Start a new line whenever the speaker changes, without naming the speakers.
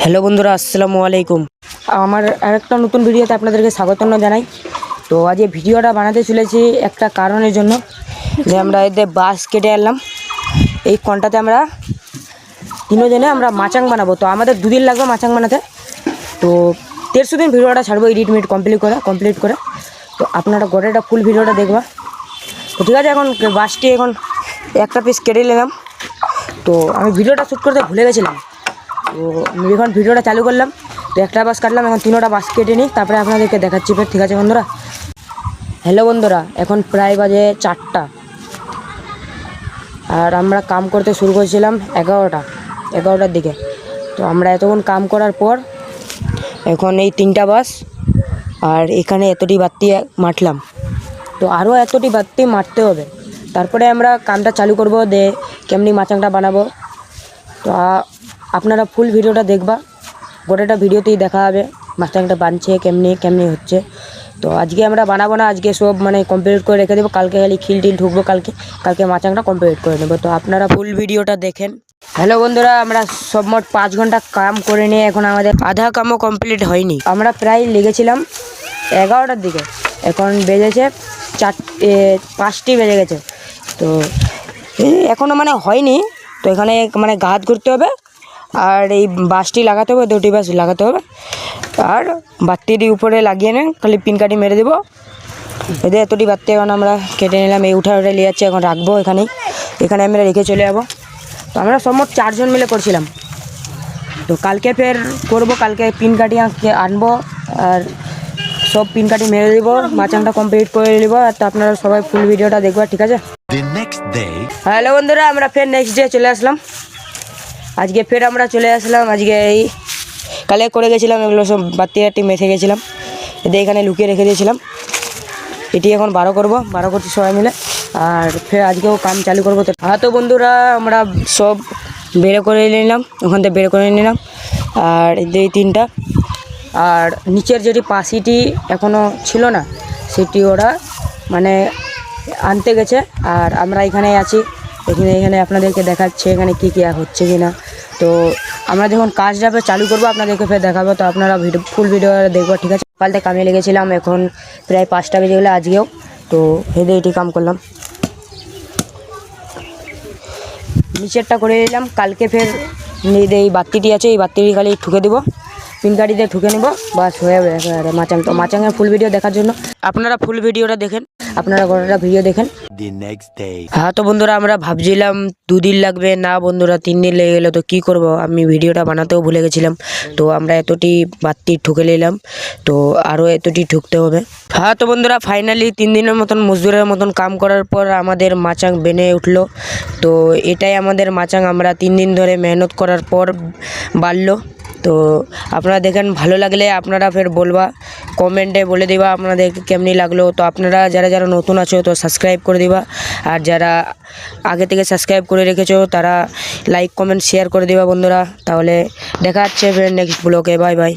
Hello বন্ধুরা, আসসালামু আলাইকুম। আমার আরেকটা নতুন ভিডিওতে আপনাদেরকে স্বাগতম জানাই। তো আজ এই ভিডিওটা বানাতে চলেছি একটা কারণের জন্য, যে আমরা এদের বাঁশ কেটে আনলাম। এই কনটাতে আমরা তিনজনে আমরা মাচাং বানাবো। তো আমাদের 2 দিন লাগবে মাচাং বানাতে। তো 150 দিন ভিডিওটা ছাড়বো এডিট কমপ্লিট করে। তো আপনারা গোটাটা ফুল ভিডিওটা দেখবা। তো ঠিক আছে, এখন বাঁশটি এখন একটা পিস কেটে নিলাম। তো আমি ভিডিওটা শ্যুট করতে ভুলে গেছিলাম। তো আমি এখন ভিডিওটা চালু করলাম। তো একটা বাস কাটলাম, এখন 3টা বাস কেটে নিই, তারপরে আপনাদেরকে দেখাচ্ছি ফের। ঠিক আছে বন্ধুরা। হ্যালো বন্ধুরা, এখন প্রায় বাজে 4টা, আর আমরা কাম করতে শুরু করেছিলাম 11টার দিকে। তো আমরা এতক্ষণ কাম করার পর এখন এই 3টা বাস আর এখানে এতটি বাতি মারলাম। তো আরও এতটি বাতি মারতে হবে, তারপরে আমরা কামটা চালু করব, দিয়ে কেমনি মাচাংটা বানাবো। তো আপনারা ফুল ভিডিওটা দেখবা, গোটাটা ভিডিওতেই দেখা হবে মাচাংটা বানছে কেমনি হচ্ছে। তো আজকে আমরা বানাবো না, আজকে সব কমপ্লিট করে রেখে দেবো। কালকে খালি খিল ঢুকবো, কালকে মাচাংটা কমপ্লিট করে নেবো। তো আপনারা ফুল ভিডিওটা দেখেন। হ্যালো বন্ধুরা, আমরা সব মোট 5 ঘন্টা কাম করে নিয়ে এখন আমাদের আধা কামও কমপ্লিট হয়নি। আমরা প্রায় লেগেছিলাম 11টার দিকে, এখন বেজেছে 5টি বেজে গেছে। তো এখনও হয়নি। তো এখানে গাছ করতে হবে, আর এই বাঁশটি লাগাতে হবে, 2টি বাঁশ লাগাতে হবে, আর বাতির উপরে লাগিয়ে নেন, খালি পিনকাঠি মেরে দেবো। এদের এতটি বাতি এখন আমরা কেটে নিলাম, এই উঠে নিয়ে যাচ্ছে, এখন রাখবো এখানে আমরা রেখে চলে যাবো। তো আমরা মোট 4 জন মিলে করছিলাম। তো কালকে ফের করবো, কালকে পিনকাঠি আনবো আর সব পিনকাঠি মেরে দেবো, মাচাংটা কমপ্লিট করে নেবো। আর তো আপনারা সবাই ফুল ভিডিওটা দেখবা, ঠিক আছে। হ্যালো বন্ধুরা, আমরা ফের নেক্সট ডে চলে আসলাম। আজকে ফের আমরা চলে আসলাম। আজকে এই কালে করে গেছিলাম, এগুলো সব বাতি মেখে গেছিলাম, এদের এখানে লুকিয়ে রেখে দিয়েছিলাম। এটি এখন 12 করছি সবাই মিলে, আর ফের আজকেও কাম চালু করবো। তো তো বন্ধুরা, আমরা সব বের করে নিলাম, ওখান থেকে বের করে নিলাম। আর এই 3টা, আর নিচের যেটি পাশিটি এখনও ছিল না, সেটি ওরা আনতে গেছে। আর আমরা এখানে আছি, এখানে আপনাদেরকে দেখাচ্ছে এখানে কী হচ্ছে কি না। তো আমরা যখন কাজটা চালু করবো আপনাদেরকে ফের দেখাবো। তো আপনারা ফুল ভিডিও দেখবো, ঠিক আছে। সকালতে কামে লেগেছিলাম, এখন প্রায় 5টা বেজে গেলে আজকেও। তো হেদে এটি কাম করলাম, নিচেরটা করে নিলাম। কালকে ফের এই বাতিটি আছে, এই বাতিটি খালি ঠুকে দেবো, পিনকাঠিতে ঠুকে নেবো, বাস হয়ে যাবে মাচাং। তো মাচাংয়ের ফুল ভিডিও দেখার জন্য আপনারা ফুল ভিডিওটা দেখেন, আপনারা গোটাটা ভিডিও দেখেন। তো বন্ধুরা, আমরা ভাবছিলাম 2 দিন লাগবে, না বন্ধুরা 3 দিন লেগে গেলো। তো কী করবো, আমি ভিডিওটা বানাতেও ভুলে গেছিলাম। তো আমরা এতটি বাতি ঠুকে নিলাম, তো আরও এতটি ঠুকতে হবে। তো বন্ধুরা, ফাইনালি 3 দিনের মতন মজদুরের মতন কাম করার পর আমাদের মাচাং বেনে উঠলো। তো এটাই আমাদের মাচাং, আমরা 3 দিন ধরে মেহনত করার পর বাড়লো। তো আপনারা দেখেন, ভালো লাগলে আপনারা ফের বলবা, কমেন্টে বলে দিবা আপনাদের কেমনি লাগলো। তো আপনারা যারা নতুন আছো তো সাবস্ক্রাইব করে দিবা, আর যারা আগে থেকে সাবস্ক্রাইব করে রেখেছো তারা লাইক কমেন্ট শেয়ার করে দিবা বন্ধুরা। তাহলে দেখা যাচ্ছে ফের নেক্সট ব্লগে। Bye bye.